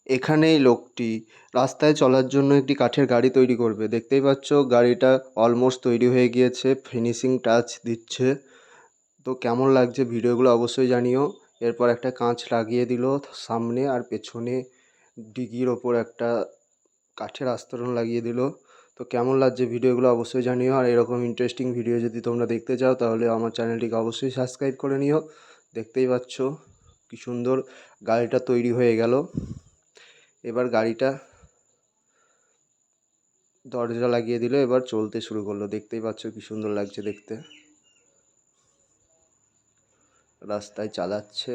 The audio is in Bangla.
এখানেই লোকটি রাস্তায় চলার জন্য একটি কাঠের গাড়ি তৈরি করবে। দেখতেই পাচ্ছ গাড়িটা অলমোস্ট তৈরি হয়ে গিয়েছে, ফিনিশিং টাচ দিচ্ছে। তো কেমন লাগছে ভিডিওগুলো অবশ্যই জানিও। এরপর একটা কাঁচ লাগিয়ে দিল সামনে, আর পেছনে ডিকির ওপর একটা কাঠের আস্তরণ লাগিয়ে দিল। তো কেমন লাগছে ভিডিওগুলো অবশ্যই জানিও। আর এরকম ইন্টারেস্টিং ভিডিও যদি তোমরা দেখতে চাও তাহলে আমার চ্যানেলটিকে অবশ্যই সাবস্ক্রাইব করে নিও। দেখতেই পাচ্ছ কি সুন্দর গাড়িটা তৈরি হয়ে গেল। এবার গাড়িটা দরজা লাগিয়ে দিল, এবার চলতে শুরু করলো। দেখতেই পাচ্ছ কি সুন্দর লাগছে দেখতে, রাস্তায় চালাচ্ছে।